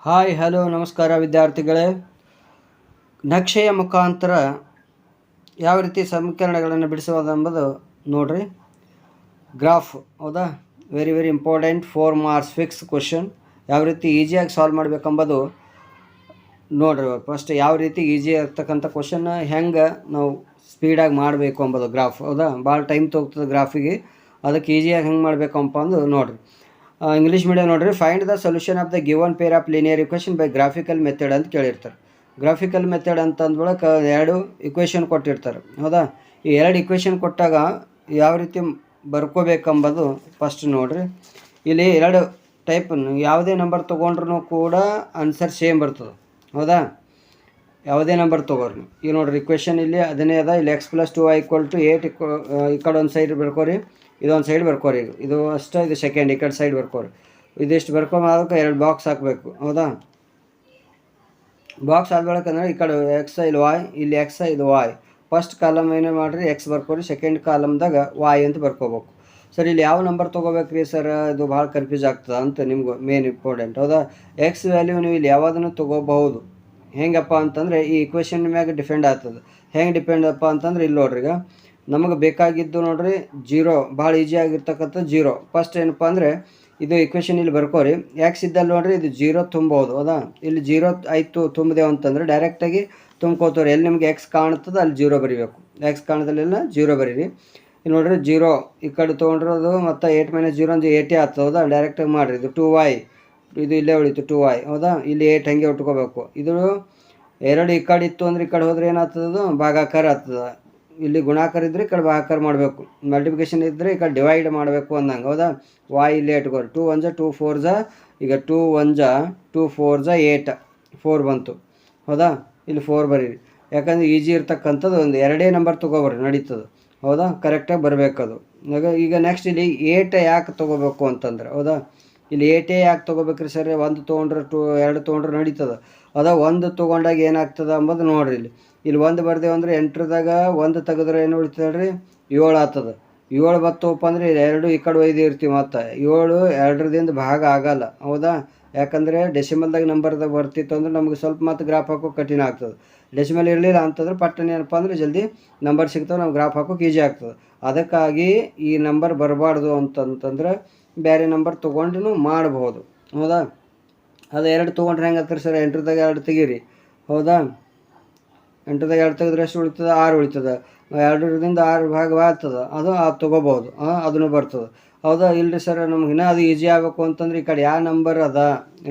Hi hello ನಮಸ್ಕಾರ ವಿದ್ಯಾರ್ಥಿಗಳೇ. ನಕ್ಷೆಯ ಮುಖಾಂತರ ಯಾವ ರೀತಿ ಸಮೀಕರಣಗಳನ್ನು ಬಿಡಿಸುವುದೆಂಬುದು ನೋಡ್ರಿ. ಗ್ರಾಫ್ ಹೌದಾ, very very important 4 marks fix question. ಯಾವ ರೀತಿ ಈಸಿಯಾಗಿ ಸಾಲ್ವ್ ಮಾಡಬೇಕೆಂಬುದು ನೋಡ್ರಿ. ಫಸ್ಟ್ ಯಾವ ರೀತಿ ಈಸಿ ಆಗ್ತಕ್ಕಂಥ ಕ್ವಶನ್ ಹೆಂಗೆ ನಾವು ಸ್ಪೀಡಾಗಿ ಮಾಡಬೇಕು ಅಂಬೋದು ಗ್ರಾಫ್ ಹೌದಾ. ಭಾಳ ಟೈಮ್ ತೊಗ್ತದೆ ಗ್ರಾಫಿಗೆ, ಅದಕ್ಕೆ ಈಸಿಯಾಗಿ ಹೆಂಗೆ ಮಾಡಬೇಕಂಪ ಅಂದು ನೋಡ್ರಿ. ಇಂಗ್ಲೀಷ್ ಮೀಡಿಯಮ್ ನೋಡ್ರಿ. Find the solution of the given pair of linear equation by graphical method ಅಂತ ಕೇಳಿರ್ತಾರೆ. ಗ್ರಾಫಿಕಲ್ ಮೆಥಡ್ ಅಂತ ಅಂದ್ಬಳಕ ಎರಡು ಇಕ್ವೇಷನ್ ಕೊಟ್ಟಿರ್ತಾರೆ ಹೌದಾ. ಈ ಎರಡು ಇಕ್ವೇಷನ್ ಕೊಟ್ಟಾಗ ಯಾವ ರೀತಿ ಬರ್ಕೋಬೇಕಂಬುದು ಫಸ್ಟ್ ನೋಡ್ರಿ. ಇಲ್ಲಿ ಎರಡು ಟೈಪ್, ಯಾವುದೇ ನಂಬರ್ ತೊಗೊಂಡ್ರೂ ಕೂಡ ಆನ್ಸರ್ ಸೇಮ್ ಬರ್ತದೆ ಹೌದಾ. ಯಾವುದೇ ನಂಬರ್ ತೊಗೊಳ್ರಿ. ಈಗ ನೋಡ್ರಿ ಇಕ್ವೇಷನ್ ಇಲ್ಲಿ ಅದನ್ನೇ ಅದ. ಇಲ್ಲಿ x+2y = 8 ಈ ಕಡೆ ಒಂದು ಸೈಡ್ ಬರ್ಕೋರಿ, ಇದೊಂದು ಸೈಡ್ ಬರ್ಕೋರಿ. ಇದು ಅಷ್ಟೇ, ಇದು ಸೆಕೆಂಡ್, ಈ ಕಡೆ ಸೈಡ್ ಬರ್ಕೋರಿ. ಇದಿಷ್ಟು ಬರ್ಕೊಂಬದಕ್ಕೆ ಎರಡು ಬಾಕ್ಸ್ ಹಾಕಬೇಕು ಹೌದಾ. ಬಾಕ್ಸ್ ಆದ್ಬೇಕಂದ್ರೆ ಈ ಕಡೆ ಎಕ್ಸ್ ಇಲ್ಲಿ ವಾಯ್, ಇಲ್ಲಿ ಎಕ್ಸ್ ಇದು ವಾಯ್. ಫಸ್ಟ್ ಕಾಲಮ್ ಏನೇ ಮಾಡಿರಿ ಎಕ್ಸ್ ಬರ್ಕೋರಿ, ಸೆಕೆಂಡ್ ಕಾಲಮ್ದಾಗ ವಾಯ್ ಅಂತ ಬರ್ಕೋಬೇಕು. ಸರ್ ಇಲ್ಲಿ ಯಾವ ನಂಬರ್ ತೊಗೋಬೇಕು ರೀ ಸರ್, ಇದು ಭಾಳ ಕನ್ಫ್ಯೂಸ್ ಆಗ್ತದೆ ಅಂತ ನಿಮ್ಗೆ ಮೇನ್ ಇಂಪಾರ್ಟೆಂಟ್ ಹೌದಾ. ಎಕ್ಸ್ ವ್ಯಾಲ್ಯೂ ನೀವು ಇಲ್ಲಿ ಯಾವುದನ್ನು ತೊಗೋಬಹುದು. ಹೆಂಗಪ್ಪ ಅಂತಂದರೆ ಈ ಇಕ್ವೇಷನ್ ಮ್ಯಾಗ ಡಿಪೆಂಡ್ ಆಗ್ತದೆ. ಹೆಂಗೆ ಡಿಪೆಂಡ್ ಅಪ್ಪ ಅಂತಂದ್ರೆ ಇಲ್ಲಿ ನೋಡ್ರಿ. ಈಗ ನಮಗೆ ಬೇಕಾಗಿದ್ದು ನೋಡ್ರಿ ಜೀರೋ, ಭಾಳ ಈಸಿಯಾಗಿರ್ತಕ್ಕಂಥ ಜೀರೋ. ಫಸ್ಟ್ ಏನಪ್ಪ ಅಂದರೆ ಇದು ಇಕ್ವೇಷನ್ ಇಲ್ಲಿ ಬರ್ಕೋರಿ. ಎಕ್ಸ್ ಇದ್ದಲ್ಲಿ ನೋಡ್ರಿ ಇದು ಜೀರೋ ತುಂಬೋದು ಹೌದಾ. ಇಲ್ಲಿ ಜೀರೋ ಆಯಿತು ತುಂಬಿದೆವು ಅಂತಂದರೆ ಡೈರೆಕ್ಟಾಗಿ ತುಂಬ್ಕೋತವ್ರಿ. ಎಲ್ಲಿ ನಿಮ್ಗೆ ಎಕ್ಸ್ ಕಾಣ್ತದೆ ಅಲ್ಲಿ ಜೀರೋ ಬರೀಬೇಕು. ಎಕ್ಸ್ ಕಾಣದಲ್ಲೆಲ್ಲ ಜೀರೋ ಬರೀರಿ. ಇಲ್ಲಿ ನೋಡ್ರಿ ಜೀರೋ ಈ ಕಡೆ ತೊಗೊಂಡಿರೋದು ಮತ್ತು 8 - 0 ಅಂದರೆ 8 ಆಗ್ತದೆ ಹೌದಾ. ಡೈರೆಕ್ಟಾಗಿ ಮಾಡಿರಿ. ಇದು 2y, ಇದು ಇಲ್ಲೇ ಉಳಿತು 2y ಹೌದಾ. ಇಲ್ಲಿ 8 ಹಂಗೆ ಉಟ್ಕೋಬೇಕು. ಇದು ಎರಡು ಈ ಕಡೆ ಇತ್ತು ಅಂದ್ರೆ ಈ ಕಡೆ ಹೋದ್ರೆ ಏನಾಗ್ತದೆ, ಭಾಗಾಕಾರ ಆಗ್ತದೆ. ಇಲ್ಲಿ ಗುಣಾಕಾರ ಇದ್ದರೆ ಈ ಕಡೆ ಭಾಗಾಕಾರ ಮಾಡಬೇಕು. ಮಲ್ಟಿಪ್ಲಿಕೇಶನ್ ಇದ್ದರೆ ಈ ಕಡೆ ಡಿವೈಡ್ ಮಾಡಬೇಕು ಅಂದಂಗೆ ಹೌದಾ. y ಇಲ್ಲೇ ಇಟ್ಕೋರಿ. 2 1 2 4 ಈಗ 2 1 2 4 8 4 ಬಂತು ಹೌದಾ. ಇಲ್ಲಿ 4 ಬರೀರಿ. ಯಾಕಂದರೆ ಈಜಿ ಇರ್ತಕ್ಕಂಥದ್ದು ಒಂದು ಎರಡೇ ನಂಬರ್ ತೊಗೊಬರ್ರಿ ನಡೀತದೆ ಹೌದಾ. ಕರೆಕ್ಟಾಗಿ ಬರಬೇಕದು. ಈಗ ನೆಕ್ಸ್ಟ್ ಇಲ್ಲಿ 8 ಯಾಕೆ ತೊಗೋಬೇಕು ಅಂತಂದ್ರೆ ಹೌದಾ. ಇಲ್ಲಿ 8 ಯಾಕೆ ತೊಗೋಬೇಕ್ರಿ ಸರ್, ಒಂದು ತೊಗೊಂಡ್ರೆ 2 ತೊಗೊಂಡ್ರೆ ನಡೀತದೆ. ಅದ ಒಂದು ತೊಗೊಂಡಾಗ ಏನಾಗ್ತದೆ ಅಂಬೋದು ನೋಡ್ರಿ. ಇಲ್ಲಿ ಒಂದು ಬರ್ದೇವು ಅಂದರೆ 8ರದಾಗ ಒಂದು ತೆಗೆದ್ರೆ ಏನು ಉಳಿತದೆ ರೀ, 7 ಆಗ್ತದೆ. 7 ಬತ್ತವಪ್ಪ ಅಂದರೆ 2 ಈ ಕಡೆ ಒಯ್ದು ಇರ್ತೀವಿ. ಮತ್ತು 7 2ರಿಂದ ಭಾಗ ಆಗಲ್ಲ ಹೌದಾ. ಯಾಕಂದರೆ ಡೆಸಿಮಲ್ದಾಗ ನಂಬರ್ದಾಗ ಬರ್ತಿತ್ತು ಅಂದ್ರೆ ನಮಗೆ ಸ್ವಲ್ಪ ಮತ್ತು ಗ್ರಾಫ್ ಹಾಕೋಕೆ ಕಠಿಣ ಆಗ್ತದೆ. ಡೆಸಿಮಲ್ ಇರಲಿಲ್ಲ ಅಂತಂದ್ರೆ ಪಟ್ಟಣ ಏನಪ್ಪ ಅಂದರೆ ಜಲ್ದಿ ನಂಬರ್ ಸಿಗ್ತವೆ, ನಾವು ಗ್ರಾಫ್ ಹಾಕೋಕೆ ಈಜಿ ಆಗ್ತದೆ. ಅದಕ್ಕಾಗಿ ಈ ನಂಬರ್ ಬರಬಾರ್ದು ಅಂತಂತಂದ್ರೆ ಬೇರೆ ನಂಬರ್ ತೊಗೊಂಡು ಮಾಡ್ಬೋದು ಹೌದಾ. ಅದು 2 ತೊಗೊಂಡ್ರೆ ಹೆಂಗೆ ಆಗ್ತಾರೆ ಸರ್, 8ರದಾಗ 2 ತೆಗೀರಿ ಹೌದಾ. 8ರದಾಗ 2 ತೆಗೆದ್ರೆ ಎಷ್ಟು ಉಳಿತದೆ, 6 ಉಳಿತದೆ. 2ರಿಂದ 6 ಭಾಗ ಆಗ್ತದೆ, ಅದು ತೊಗೋಬೋದು, ಅದನ್ನು ಬರ್ತದೆ ಹೌದಾ. ಇಲ್ಲರಿ ಸರ್ ನಮ್ಗೆ ಇನ್ನೂ ಅದು ಈಸಿ ಆಗಬೇಕು ಅಂತಂದ್ರೆ ಈ ಕಡೆ ಯಾವ ನಂಬರ್ ಅದ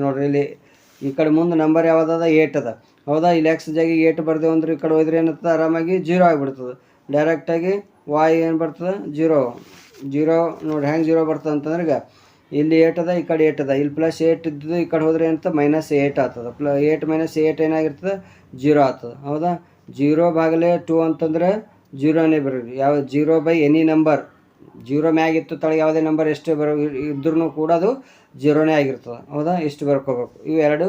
ನೋಡ್ರಿ. ಇಲ್ಲಿ ಈ ಕಡೆ ಮುಂದೆ ನಂಬರ್ ಯಾವುದದ 8 ಅದ ಹೌದಾ. ಇಲ್ಲಿ ಎಕ್ಸ್ ಜಾಗಿ 8 ಬರ್ದೇವು ಅಂದ್ರೆ ಈ ಕಡೆ ಹೋದ್ರೆ ಏನಾಗ್ತದೆ, ಆರಾಮಾಗಿ 0 ಆಗಿಬಿಡ್ತದೆ. ಡೈರೆಕ್ಟಾಗಿ ವಾಯ್ ಏನು ಬರ್ತದೆ, 0 ನೋಡಿ. ಹೆಂಗೆ 0 ಬರ್ತದೆ ಅಂತಂದ್ರೆ ಈಗ ಇಲ್ಲಿ 8 ಅದ, ಈ ಕಡೆ 8 ಅದ. ಇಲ್ಲಿ +8 ಇದ್ದು ಈ ಕಡೆ ಹೋದ್ರೆ ಅಂತ -8 ಆಗ್ತದೆ. 8 - 8 ಏನಾಗಿರ್ತದೆ, 0 ಆಗ್ತದೆ ಹೌದಾ. 0/2 ಅಂತಂದ್ರೆ 0ನೇ ಬರೋದು. ಯಾವ 0/ಎನಿ ನಂಬರ್, 0 ಮ್ಯಾಗಿತ್ತು ತಳಗೆ ಯಾವುದೇ ನಂಬರ್ ಎಷ್ಟು ಇದ್ರೂ ಕೂಡ ಅದು 0ನೇ ಆಗಿರ್ತದೆ ಹೌದಾ. ಇಷ್ಟು ಬರ್ಕೋಬೇಕು. ಇವು ಎರಡು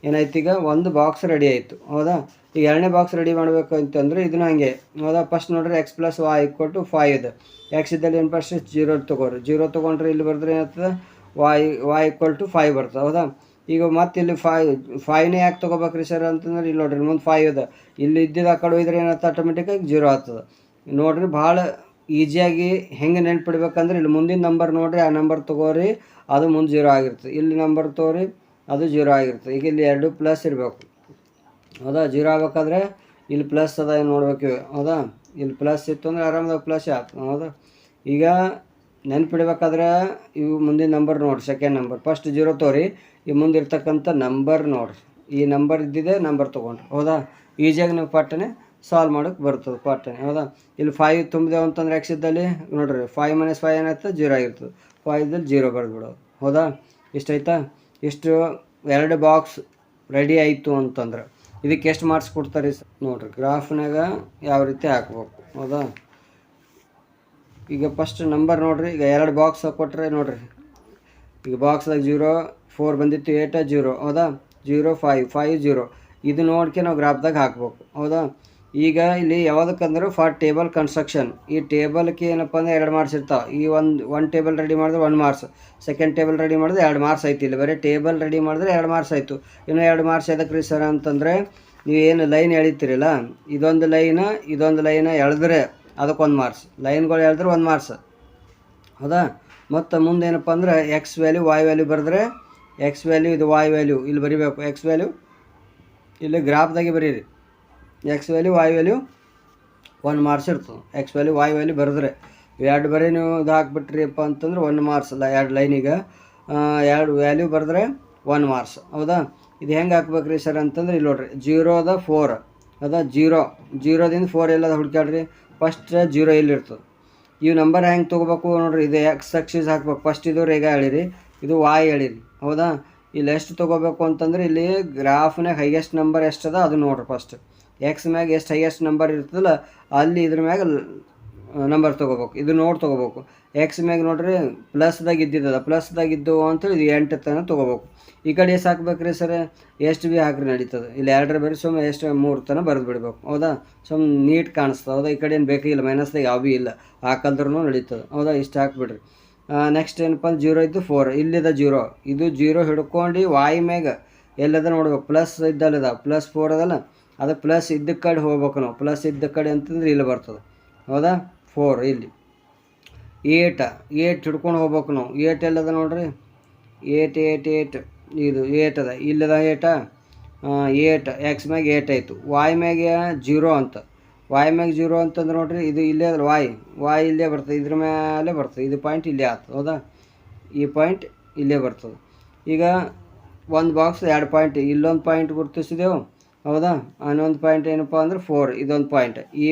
ಏನಾಯ್ತು, ಈಗ ಒಂದು ಬಾಕ್ಸ್ ರೆಡಿ ಆಯಿತು ಹೌದಾ. ಈಗ ಎರಡನೇ ಬಾಕ್ಸ್ ರೆಡಿ ಮಾಡಬೇಕು ಅಂತಂದರೆ ಇದನ್ನು ಹಾಗೆ ಹೌದಾ. ಫಸ್ಟ್ ನೋಡ್ರಿ x+y = 5 ಇದೆ. ಎಕ್ಸ್ ಇದ್ದಲ್ಲಿ ಏನು ಫಸ್ಟ್ 0 ತೊಗೊಳ್ರಿ. 0 ತೊಗೊಂಡ್ರೆ ಇಲ್ಲಿ ಬರೆದ್ರೆ ಏನಾಗ್ತದೆ, y = 5 ಬರ್ತದೆ ಹೌದಾ. ಈಗ ಮತ್ತೆ ಇಲ್ಲಿ 5ನೇ ಯಾಕೆ ತೊಗೋಬೇಕ್ರಿ ಸರ್ ಅಂತಂದ್ರೆ ಇಲ್ಲಿ ನೋಡ್ರಿ ಮುಂದೆ 5 ಇದೆ. ಇಲ್ಲಿ ಇದ್ದಿದ್ದು ಆ ಕಡೆ ಹೋಯ್ದ್ರೆ ಏನಾಗ್ತದೆ, ಆಟೋಮೆಟಿಕ್ಕಾಗಿ 0 ಆಗ್ತದೆ ನೋಡ್ರಿ. ಭಾಳ ಈಸಿಯಾಗಿ ಹೆಂಗೆ ನೆನ್ಪಿಡ್ಬೇಕಂದ್ರೆ ಇಲ್ಲಿ ಮುಂದಿನ ನಂಬರ್ ನೋಡ್ರಿ, ಆ ನಂಬರ್ ತೊಗೋರಿ, ಅದು ಮುಂದೆ 0 ಆಗಿರ್ತದೆ. ಇಲ್ಲಿ ನಂಬರ್ ತೊಗೋರಿ, ಅದು 0 ಆಗಿರ್ತದೆ. ಈಗ ಇಲ್ಲಿ 2 ಪ್ಲಸ್ ಇರಬೇಕು ಹೌದಾ. 0 ಆಗ್ಬೇಕಾದ್ರೆ ಇಲ್ಲಿ ಪ್ಲಸ್ ಅದ ನೋಡ್ಬೇಕು ಹೌದಾ. ಇಲ್ಲಿ ಪ್ಲಸ್ ಇತ್ತು ಅಂದರೆ ಆರಾಮದಾಗ ಪ್ಲಸ್ ಆಗ್ತದೆ ಹೌದಾ. ಈಗ ನೆನ್ಪಿಡ್ಬೇಕಾದ್ರೆ ಇವು ಮುಂದಿನ ನಂಬರ್ ನೋಡಿರಿ, ಸೆಕೆಂಡ್ ನಂಬರ್. ಫಸ್ಟ್ 0 ತೋರಿ, ಈ ಮುಂದೆ ಇರ್ತಕ್ಕಂಥ ನಂಬರ್ ನೋಡಿರಿ. ಈ ನಂಬರ್ ಇದ್ದಿದೆ ನಂಬರ್ ತೊಗೊಂಡ್ರಿ ಹೌದಾ. ಈಸಿಯಾಗಿ ನೀವು ಪಟ್ಟನೆ ಸಾಲ್ವ್ ಮಾಡೋಕ್ಕೆ ಬರ್ತದೆ ಪಟ್ಟನೆ ಹೌದಾ. ಇಲ್ಲಿ 5 ತುಂಬಿದೆವು ಅಂತಂದ್ರೆ ಎಕ್ಸ್ ಇದ್ದಲ್ಲಿ ನೋಡ್ರಿ 5 - 5 ಏನಾಗ್ತದೆ, 0 ಆಗಿರ್ತದೆ. 5 ಇದ್ದಲ್ಲಿ 0 ಬರೆದ್ಬಿಡೋದು ಹೌದಾ. ಇಷ್ಟಾಯ್ತಾ. ಇಷ್ಟು 2 ಬಾಕ್ಸ್ ರೆಡಿ ಆಯಿತು ಅಂತಂದ್ರೆ ಇದಕ್ಕೆ ಎಷ್ಟು ಮಾರ್ಕ್ಸ್ ಕೊಡ್ತಾರೆ ನೋಡ್ರಿ. ಗ್ರಾಫ್ನಾಗ ಯಾವ ರೀತಿ ಹಾಕ್ಬೇಕು ಹೌದಾ. ಈಗ ಫಸ್ಟ್ ನಂಬರ್ ನೋಡ್ರಿ. ಈಗ 2 ಬಾಕ್ಸ್ ಕೊಟ್ಟರೆ ನೋಡ್ರಿ, ಈಗ ಬಾಕ್ಸ್ದಾಗ 0 4 ಬಂದಿತ್ತು, 8 0 ಹೌದಾ. 0 5 5 0 ಇದು ನೋಡ್ಕೆ ನಾವು ಗ್ರಾಫ್ದಾಗ ಹಾಕ್ಬೇಕು ಹೌದಾ. ಈಗ ಇಲ್ಲಿ ಯಾವುದಕ್ಕಂದ್ರೆ ಫಾರ್ ಟೇಬಲ್ ಕನ್ಸ್ಟ್ರಕ್ಷನ್, ಈ ಟೇಬಲ್ಗೆ ಏನಪ್ಪ ಅಂದ್ರೆ 2 ಮಾರ್ಕ್ಸ್ ಇರ್ತಾವೆ. ಈ ಒಂದು ಟೇಬಲ್ ರೆಡಿ ಮಾಡಿದ್ರೆ 1 ಮಾರ್ಕ್ಸ್, ಸೆಕೆಂಡ್ ಟೇಬಲ್ ರೆಡಿ ಮಾಡಿದ್ರೆ 2 ಮಾರ್ಕ್ಸ್ ಆಯ್ತು. ಇಲ್ಲಿ ಬರೀ ಟೇಬಲ್ ರೆಡಿ ಮಾಡಿದ್ರೆ 2 ಮಾರ್ಕ್ಸ್ ಆಯಿತು. ಇನ್ನು 2 ಮಾರ್ಕ್ಸ್ ಎದಕ್ಕೆ ರೀ ಸರ್ ಅಂತಂದರೆ, ನೀವು ಏನು ಲೈನ್ ಎಳಿತೀರಲ್ಲ, ಇದೊಂದು ಲೈನ ಎಳೆದ್ರೆ ಅದಕ್ಕೊಂದು ಮಾರ್ಕ್ಸ್, ಲೈನ್ಗಳು ಎಳೆದ್ರೆ 1 ಮಾರ್ಕ್ಸ್. ಹೌದಾ? ಮತ್ತು ಮುಂದೆ ಏನಪ್ಪ ಅಂದ್ರೆ ಎಕ್ಸ್ ವ್ಯಾಲ್ಯೂ ವೈ ವ್ಯಾಲ್ಯೂ ಬರೆದ್ರೆ, ಎಕ್ಸ್ ವ್ಯಾಲ್ಯೂ ಇದು ವೈ ವ್ಯಾಲ್ಯೂ ಇಲ್ಲಿ ಬರಿಬೇಕು. ಎಕ್ಸ್ ವ್ಯಾಲ್ಯೂ ಇಲ್ಲಿ ಗ್ರಾಫ್ದಾಗೆ ಬರೀರಿ. X value Y value 1 marks ಇರ್ತದೆ. ಎಕ್ಸ್ ವ್ಯಾಲ್ಯೂ ವೈ ವ್ಯಾಲ್ಯೂ ಬರೆದ್ರೆ ಎರಡು ಬರೀ ನೀವು ಇದು ಹಾಕ್ಬಿಟ್ರಿಪ್ಪ ಅಂತಂದ್ರೆ 1 ಮಾರ್ಕ್ಸ್ ಅಲ್ಲ, 2 ಲೈನಿಗೆ 2 ವ್ಯಾಲ್ಯೂ ಬರೆದ್ರೆ 1 ಮಾರ್ಕ್ಸ್. ಹೌದಾ? ಇದು ಹೆಂಗೆ ಹಾಕ್ಬೇಕ್ರಿ ಸರ್ ಅಂತಂದ್ರೆ, ಇಲ್ಲಿ ನೋಡ್ರಿ 0 4 ಅದ 0ದಿಂದ 4 ಎಲ್ಲದ ಹುಡ್ಕ್ಯಾಡ್ರಿ. ಫಸ್ಟ್ 0 ಇಲ್ಲಿರ್ತದೆ. ಇವು ನಂಬರ್ ಹೆಂಗೆ ತೊಗೋಬೇಕು ನೋಡ್ರಿ, ಇದು ಎಕ್ಸ್ ಆಕ್ಸಿಸ್ ಹಾಕ್ಬೇಕು. ಫಸ್ಟ್ ಇದು ರೇಖೆ ಎಳೀರಿ, ಇದು ವಾಯ್ ಎಳೀರಿ. ಹೌದಾ? ಇಲ್ಲಿ ಎಷ್ಟು ತೊಗೋಬೇಕು ಅಂತಂದ್ರೆ, ಇಲ್ಲಿ ಗ್ರಾಫ್ನಾಗ ಹೈಯೆಸ್ಟ್ ನಂಬರ್ ಎಷ್ಟದ ಅದು ನೋಡ್ರಿ. ಫಸ್ಟ್ ಎಕ್ಸ್ ಮ್ಯಾಗ ಎಷ್ಟು ಹೈಯೆಸ್ಟ್ ನಂಬರ್ ಇರ್ತದಲ್ಲ ಅಲ್ಲಿ ಇದ್ರ ಮ್ಯಾಗ ನಂಬರ್ ತೊಗೋಬೇಕು, ಇದು ನೋಡಿ ತೊಗೋಬೇಕು. ಎಕ್ಸ್ ಮ್ಯಾಗ ನೋಡ್ರಿ ಪ್ಲಸ್ದಾಗ ಇದ್ದು ಅಂತೇಳಿ ಇದು 8 ತನಕ ತೊಗೋಬೇಕು. ಈ ಕಡೆ ಎಷ್ಟು ಹಾಕ್ಬೇಕ್ರಿ ಸರ್, ಎಷ್ಟು ಭೀ ಹಾಕ್ರಿ ನಡೀತದೆ. ಇಲ್ಲಿ 2 ಬರೀ ಸುಮ್ಮನೆ ಎಷ್ಟು 3 ತನಕ ಬರೆದು ಬಿಡ್ಬೇಕು. ಹೌದಾ? ಸುಮ್ಮನೆ ನೀಟ್ ಕಾಣಿಸ್ತದೆ. ಹೌದಾ? ಈ ಕಡೆ ಏನು ಬೇಕಿಲ್ಲ, ಮೈನಸ್ದಾಗ ಯಾವ ಭೀ ಇಲ್ಲ, ಹಾಕಂದ್ರೂ ನಡೀತದೆ. ಹೌದಾ? ಇಷ್ಟು ಹಾಕ್ಬಿಡ್ರಿ. ನೆಕ್ಸ್ಟ್ ಏನಪ್ಪ ಅಂದ್ರೆ 0 ಇದ್ದು 4 ಇಲ್ಲಿದೆ 0, ಇದು 0 ಹಿಡ್ಕೊಂಡು ವಾಯ್ ಮ್ಯಾಗ ಎಲ್ಲದ ನೋಡ್ಬೇಕು. ಪ್ಲಸ್ ಇದ್ದಲ್ಲದ +4 ಅದಲ್ಲ, ಅದು ಪ್ಲಸ್ ಇದ್ದ ಕಡೆ ಹೋಗ್ಬೇಕು ನಾವು. ಪ್ಲಸ್ ಇದ್ದ ಕಡೆ ಅಂತಂದ್ರೆ ಇಲ್ಲಿ ಬರ್ತದೆ. ಹೌದಾ? 4 ಇಲ್ಲಿ 8 ಹಿಡ್ಕೊಂಡು ಹೋಗ್ಬೇಕು ನಾವು. 8 ಎಲ್ಲದ ನೋಡ್ರಿ, 8 ಇದು 8 ಅದ, ಇಲ್ಲದ 8 ಎಕ್ಸ್ ಮ್ಯಾಗ 8 ಆಯಿತು. ವಾಯ್ ಮ್ಯಾಗ 0 ಅಂತ, ವಾಯ್ ಮ್ಯಾಗ 0 ಅಂತಂದ್ರೆ ನೋಡ್ರಿ, ಇದು ಇಲ್ಲೇ ಅದ್ರ ವಾಯ್ ಇಲ್ಲೇ ಬರ್ತದೆ, ಇದ್ರ ಮೇಲೆ ಬರ್ತದೆ. ಇದು ಪಾಯಿಂಟ್ ಇಲ್ಲೇ ಆಗ್ತದೆ. ಹೌದಾ? ಈ ಪಾಯಿಂಟ್ ಇಲ್ಲೇ ಬರ್ತದೆ. ಈಗ ಒಂದು ಬಾಕ್ಸ್ 2 ಪಾಯಿಂಟ್, ಇಲ್ಲೊಂದು ಪಾಯಿಂಟ್ ಗುರುತಿಸಿದೆವು. ಹೌದಾ? ಇನ್ನೊಂದು ಪಾಯಿಂಟ್ ಏನಪ್ಪ ಅಂದ್ರೆ 4, ಇದೊಂದು ಪಾಯಿಂಟ್. ಈ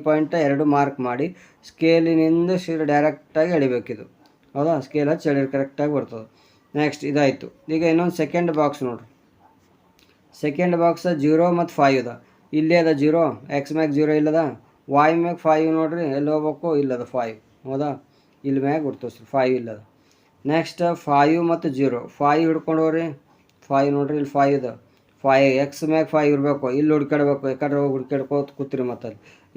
ಪಾಯಿಂಟ 2 ಮಾರ್ಕ್ ಮಾಡಿ ಸ್ಕೇಲಿನಿಂದ ಡೈರೆಕ್ಟಾಗಿ ಎಳಿಬೇಕಿದು. ಹೌದಾ? ಸ್ಕೇಲ್ ಹಚ್ಚಿ ಎಳಿ ಕರೆಕ್ಟಾಗಿ ಬರ್ತದೆ. ನೆಕ್ಸ್ಟ್ ಇದಾಯಿತು. ಈಗ ಇನ್ನೊಂದು ಸೆಕೆಂಡ್ ಬಾಕ್ಸ್ ನೋಡ್ರಿ. ಸೆಕೆಂಡ್ ಬಾಕ್ಸ್ 0 ಮತ್ತು 5 ಅದ. ಇಲ್ಲೇ ಅದ 0, ಎಕ್ಸ್ ಮ್ಯಾಗ 0 ಇಲ್ಲದ, ವಾಯ್ ಮ್ಯಾಗ 5 ನೋಡ್ರಿ, ಎಲ್ಲಿ ಹೋಗ್ಬೇಕು, ಇಲ್ಲದ 5. ಹೌದಾ? ಇಲ್ಲಿ ಮ್ಯಾಗ ಗುರ್ತೋಸ್ರಿ 5 ಇಲ್ಲದ. ನೆಕ್ಸ್ಟ್ 5 ಮತ್ತು 0, 5 ಹಿಡ್ಕೊಂಡು ಹೋಗ್ರಿ. 5 ನೋಡ್ರಿ, ಇಲ್ಲಿ 5 ಅದ. 5 ಎಕ್ಸ್ ಮ್ಯಾಗ 5 ಇರಬೇಕು, ಇಲ್ಲಿ ಹುಡ್ಕಾಡ್ಬೇಕು. ಯಾಕಂದ್ರೆ ಹೋಗಿ ಹುಡ್ಕಾಡ್ಕೋತ ಕೂತ್ರಿ. ಮತ್ತು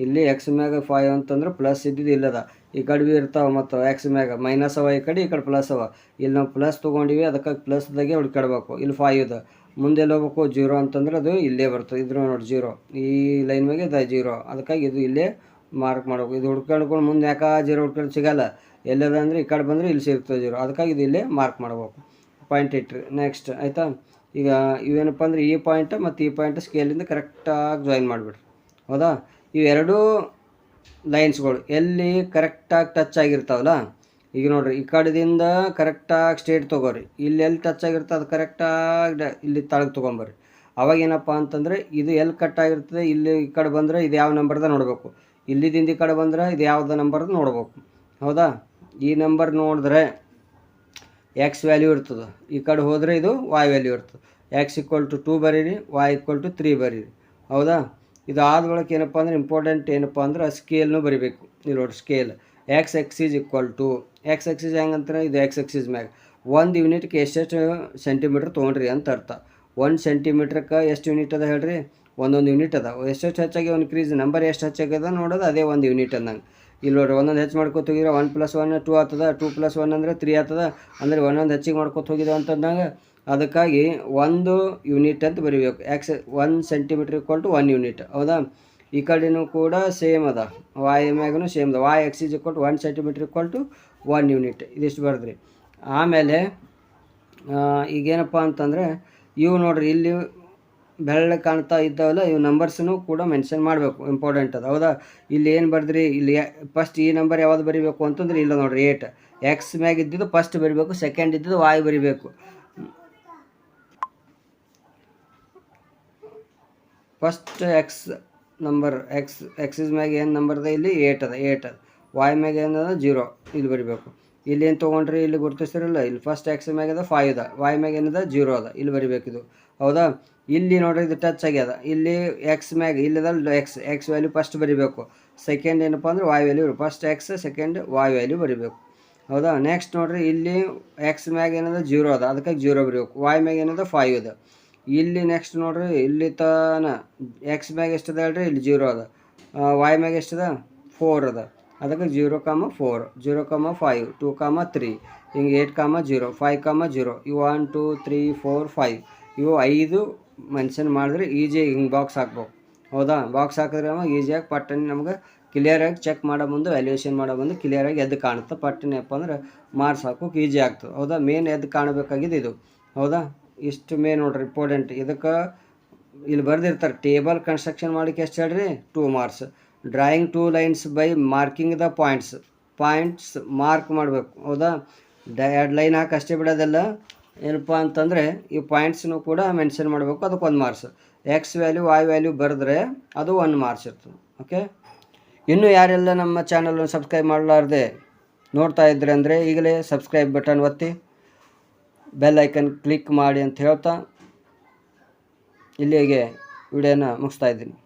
ಇಲ್ಲಿ ಎಕ್ಸ್ ಮ್ಯಾಗ 5 ಅಂತಂದ್ರೆ ಪ್ಲಸ್ ಇದ್ದಿದ್ದು ಇಲ್ಲದ. ಈ ಕಡೆ ಭೀ ಇರ್ತಾವೆ ಮತ್ತು ಎಕ್ಸ್ ಮ್ಯಾಗ ಮೈನಸ್ ಅವ, ಈ ಕಡೆ ಪ್ಲಸ್ ಅವ. ಇಲ್ಲಿ ನಾವು ಪ್ಲಸ್ ತೊಗೊಂಡಿವಿ, ಅದಕ್ಕೆ ಪ್ಲಸ್ದಾಗೆ ಹುಡ್ಕಾಡ್ಬೇಕು. ಇಲ್ಲಿ 5 ಅದ. ಮುಂದೆ ಎಲ್ಲಿ ಹೋಗ್ಬೇಕು, 0 ಅಂತಂದ್ರೆ ಅದು ಇಲ್ಲೇ ಬರ್ತದೆ. ಇದ್ರ ನೋಡಿ 0, ಈ ಲೈನ್ ಮ್ಯಾಗೆ ಇದು 0, ಅದಕ್ಕಾಗಿ ಇದು ಇಲ್ಲೇ ಮಾರ್ಕ್ ಮಾಡ್ಬೇಕು. ಇದು ಹುಡ್ಕೊಂಡು ಮುಂದೆ ಯಾಕೆ 0 ಹುಡ್ಕೊಂಡು ಸಿಗಲ್ಲ, ಎಲ್ಲದ ಅಂದರೆ ಈ ಕಡೆ ಬಂದರೆ ಇಲ್ಲಿ ಸಿಗ್ತದೆ 0, ಅದಕ್ಕಾಗಿ ಇದು ಇಲ್ಲೇ ಮಾರ್ಕ್ ಮಾಡ್ಬೇಕು. ಪಾಯಿಂಟ್ ಇಟ್ರಿ. ನೆಕ್ಸ್ಟ್ ಆಯಿತಾ? ಈಗ ಇವೇನಪ್ಪ ಅಂದ್ರೆ ಈ ಪಾಯಿಂಟ್ ಮತ್ತು ಈ ಪಾಯಿಂಟ್ ಸ್ಕೇಲಿಂದ ಕರೆಕ್ಟಾಗಿ ಜಾಯಿನ್ ಮಾಡಿಬಿಡ್ರಿ. ಹೌದಾ? ಇವೆರಡೂ ಲೈನ್ಸ್ಗಳು ಎಲ್ಲಿ ಕರೆಕ್ಟಾಗಿ ಟಚ್ ಆಗಿರ್ತಾವಲ್ಲ, ಈಗ ನೋಡಿರಿ, ಈ ಕಡೆದಿಂದ ಕರೆಕ್ಟಾಗಿ ಸ್ಟ್ರೇಟ್ ತೊಗೋರಿ. ಇಲ್ಲಿ ಎಲ್ಲಿ ಟಚ್ ಆಗಿರ್ತದೆ ಅದು ಕರೆಕ್ಟಾಗಿ ಇಲ್ಲಿ ತಳಗೆ ತೊಗೊಂಬರ್ರಿ. ಅವಾಗೇನಪ್ಪ ಅಂತಂದರೆ ಇದು ಎಲ್ಲಿ ಕಟ್ ಆಗಿರ್ತದೆ, ಇಲ್ಲಿ ಈ ಕಡೆ ಬಂದರೆ ಇದು ಯಾವ ನಂಬರ್ದ ನೋಡಬೇಕು, ಇಲ್ಲಿದಿಂದ ಈ ಕಡೆ ಬಂದರೆ ಇದು ಯಾವ್ದು ನಂಬರ್ದು ನೋಡ್ಬೇಕು. ಹೌದಾ? ಈ ನಂಬರ್ ನೋಡಿದ್ರೆ ಎಕ್ಸ್ ವ್ಯಾಲ್ಯೂ ಇರ್ತದೆ, ಈ ಕಡೆ ಹೋದರೆ ಇದು ವಾಯ್ ವ್ಯಾಲ್ಯೂ ಇರ್ತದೆ. x = 2 ಬರೀರಿ, y = 3 ಬರೀರಿ. ಹೌದಾ? ಇದು ಆದ ಬಳಿಕ ಏನಪ್ಪ ಅಂದ್ರೆ ಇಂಪಾರ್ಟೆಂಟ್ ಏನಪ್ಪ ಅಂದ್ರೆ ಸ್ಕೇಲ್ನು ಬರಿಬೇಕು. ಇಲ್ಲಿ ನೋಡಿ ಸ್ಕೇಲ್ ಎಕ್ಸ್ ಆಕ್ಸಿಸ್ ಹೆಂಗಂತಾರೆ, ಇದು ಎಕ್ಸ್ ಆಕ್ಸಿಸ್ ಮ್ಯಾಗ 1 ಯೂನಿಟ್ಗೆ ಎಷ್ಟೆಷ್ಟು ಸೆಂಟಿಮೀಟ್ರ್ ತೊಗೊಂಡ್ರಿ ಅಂತ ಅರ್ಥ. 1 ಸೆಂಟಿಮೀಟ್ರಕ್ಕೆ ಎಷ್ಟು ಯೂನಿಟ್ ಅದ ಹೇಳ್ರಿ, 1 ಯೂನಿಟ್ ಅದ. ಎಷ್ಟು ಹೆಚ್ಚಾಗಿ ಇನ್ಕ್ರೀಸ್ ನಂಬರ್ ಎಷ್ಟು ಹೆಚ್ಚಾಗ್ಯದ ನೋಡೋದು, ಅದೇ 1 ಯೂನಿಟ್ ಅಂದಂಗೆ. ಇಲ್ಲಿ ನೋಡ್ರಿ, ಒಂದೊಂದು ಹೆಚ್ಚು ಮಾಡ್ಕೊತ ಹೋಗಿದ್ರೆ 1 + 1 2 ಆಗ್ತದೆ, 2 + 1 ಅಂದರೆ 3 ಆಗ್ತದೆ. ಅಂದರೆ ಒಂದೊಂದು ಹೆಚ್ಚಿಗೆ ಮಾಡ್ಕೊತ ಹೋಗಿದ್ದು ಅಂತಂದಾಗ ಅದಕ್ಕಾಗಿ 1 ಯೂನಿಟ್ ಅಂತ ಬರೀಬೇಕು. 1 ಸೆಂಟಿಮೀಟ್ರ್ = 1 ಯೂನಿಟ್. ಹೌದಾ? ಈ ಕಡೆನೂ ಕೂಡ ಸೇಮ್ ಅದ, ವಾಯ್ ಮ್ಯಾಗೂ ಸೇಮ್ ಅದ. y Axis = 1 centimetre = 1 unit. ಇದಿಷ್ಟು ಬರೆದ್ರಿ. ಆಮೇಲೆ ಈಗೇನಪ್ಪ ಅಂತಂದರೆ ಇವು ನೋಡ್ರಿ, ಇಲ್ಲಿ ಬೆಳ್ಳ ಕಾಣ್ತಾ ಇದ್ದಾವಲ್ಲ, ಇವು ನಂಬರ್ಸನ್ನು ಕೂಡ ಮೆನ್ಷನ್ ಮಾಡಬೇಕು, ಇಂಪಾರ್ಟೆಂಟ್ ಅದು. ಹೌದಾ? ಇಲ್ಲಿ ಏನು ಬರೆದ್ರಿ, ಇಲ್ಲಿ ಫಸ್ಟ್ ಈ ನಂಬರ್ ಯಾವ್ದು ಬರಿಬೇಕು ಅಂತಂದ್ರೆ ಇಲ್ಲ ನೋಡ್ರಿ, 8 ಎಕ್ಸ್ ಮ್ಯಾಗ ಇದ್ದಿದ್ದು ಫಸ್ಟ್ ಬರಿಬೇಕು, ಸೆಕೆಂಡ್ ಇದ್ದಿದ್ದು ವಾಯ್ ಬರಿಬೇಕು. ಫಸ್ಟ್ ಎಕ್ಸ್ ನಂಬರ್, ಎಕ್ಸಿಸ್ ಮ್ಯಾಗ ಏನು ನಂಬರ್ ಅದ, ಇಲ್ಲಿ 8 ಅದ. ವಾಯ್ ಮ್ಯಾಗ ಏನದ 0, ಇಲ್ಲಿ ಬರಿಬೇಕು. ಇಲ್ಲಿ ಏನು ತೊಗೊಂಡ್ರಿ, ಇಲ್ಲಿ ಗುರುತಿಸ್ತಿರಲ್ಲ, ಇಲ್ಲಿ ಫಸ್ಟ್ ಎಕ್ಸ್ ಮ್ಯಾಗ ಅದ 5 ಅದ, ವಾಯ್ ಮ್ಯಾಗ ಏನದ 0 ಅದ, ಇಲ್ಲಿ ಬರಿಬೇಕಿದು. ಹೌದಾ? ಇಲ್ಲಿ ನೋಡ್ರಿ, ಇದು ಟಚ್ ಆಗ್ಯದ. ಇಲ್ಲಿ ಎಕ್ಸ್ ಮ್ಯಾಗ ಇಲ್ಲದ ಎಕ್ಸ್ ವ್ಯಾಲ್ಯೂ ಫಸ್ಟ್ ಬರಿಬೇಕು. ಸೆಕೆಂಡ್ ಏನಪ್ಪ ಅಂದ್ರೆ Y value, first X second Y value ಬರಿಬೇಕು. ಹೌದಾ? ನೆಕ್ಸ್ಟ್ ನೋಡ್ರಿ, ಇಲ್ಲಿ ಎಕ್ಸ್ ಮ್ಯಾಗ ಏನದ 0 ಅದ, ಅದಕ್ಕಾಗಿ 0 ಬರಿಬೇಕು. ವಾಯ್ ಮ್ಯಾಗ ಏನದ 5 ಅದ. ಇಲ್ಲಿ ನೆಕ್ಸ್ಟ್ ನೋಡ್ರಿ ಇಲ್ಲಿ ತನ ಎಕ್ಸ್ ಮ್ಯಾಗ ಎಷ್ಟದ ಹೇಳ್ರಿ ಇಲ್ಲಿ 0 ಅದ, ವೈ ಮ್ಯಾಗ ಎಷ್ಟದ 4 ಅದ, ಅದಕ್ಕೆ 0,4 0,5 2,3 ಹಿಂಗೆ 8,0 5,0 ಇವು 1 2 3 4 5 ಇವು 5 ಮೆನ್ಷನ್ ಮಾಡಿದ್ರೆ ಈಜಿಯಾಗಿ ಹಿಂಗೆ ಬಾಕ್ಸ್ ಹಾಕ್ಬೇಕು. ಹೌದಾ, ಬಾಕ್ಸ್ ಹಾಕಿದ್ರೆ ಈಜಿಯಾಗಿ ಪಟ್ಟನೆ ನಮ್ಗೆ ಕ್ಲಿಯರಾಗಿ ಚೆಕ್ ಮಾಡೋ ಮುಂದೆ ವ್ಯಾಲ್ಯೂಯೇಷನ್ ಮಾಡೋ ಮುಂದೆ ಕ್ಲಿಯರಾಗಿ ಎದ್ದು ಕಾಣುತ್ತೆ. ಪಟ್ಟನೆಪ್ಪ ಅಂದ್ರೆ ಮಾರ್ಕ್ಸ್ ಹಾಕೋಕೆ ಈಜಿ ಆಗ್ತದೆ. ಹೌದಾ, ಮೇನ್ ಎದ್ದು ಕಾಣಬೇಕಾಗಿದೆ ಇದು. ಹೌದಾ, ಇಷ್ಟು ಮೇನ್ ನೋಡ್ರಿ ಇಂಪಾರ್ಟೆಂಟ್. ಇದಕ್ಕೆ ಇಲ್ಲಿ ಬರ್ದಿರ್ತಾರೆ ಟೇಬಲ್ ಕನ್ಸ್ಟ್ರಕ್ಷನ್ ಮಾಡೋಕ್ಕೆ ಎಷ್ಟು ಹೇಳ್ರಿ 2 marks. Drawing 2 lines by marking the points mark ಮಾಡಬೇಕು. ಹೌದಾ, 2 ಲೈನ್ ಹಾಕಿ ಅಷ್ಟೇ ಬಿಡೋದಲ್ಲ, ಏನಪ್ಪ ಅಂತಂದರೆ ಈ ಪಾಯಿಂಟ್ಸ್ನು ಕೂಡ ಮೆನ್ಷನ್ ಮಾಡಬೇಕು, ಅದಕ್ಕೆ 1 marks. X value Y value ಬರೆದ್ರೆ ಅದು 1 ಮಾರ್ಕ್ಸ್ ಇರ್ತದೆ. ಓಕೆ, ಇನ್ನೂ ಯಾರೆಲ್ಲ ನಮ್ಮ ಚಾನಲನ್ನು ಸಬ್ಸ್ಕ್ರೈಬ್ ಮಾಡಲಾರ್ದೆ ನೋಡ್ತಾ ಇದ್ರೆ ಅಂದರೆ ಈಗಲೇ ಸಬ್ಸ್ಕ್ರೈಬ್ ಬಟನ್ ಒತ್ತಿ ಬೆಲ್ ಐಕನ್ ಕ್ಲಿಕ್ ಮಾಡಿ ಅಂತ ಹೇಳ್ತಾ ಇಲ್ಲಿಗೆ ವಿಡಿಯೋನ ಮುಗಿಸ್ತಾ ಇದ್ದೀನಿ.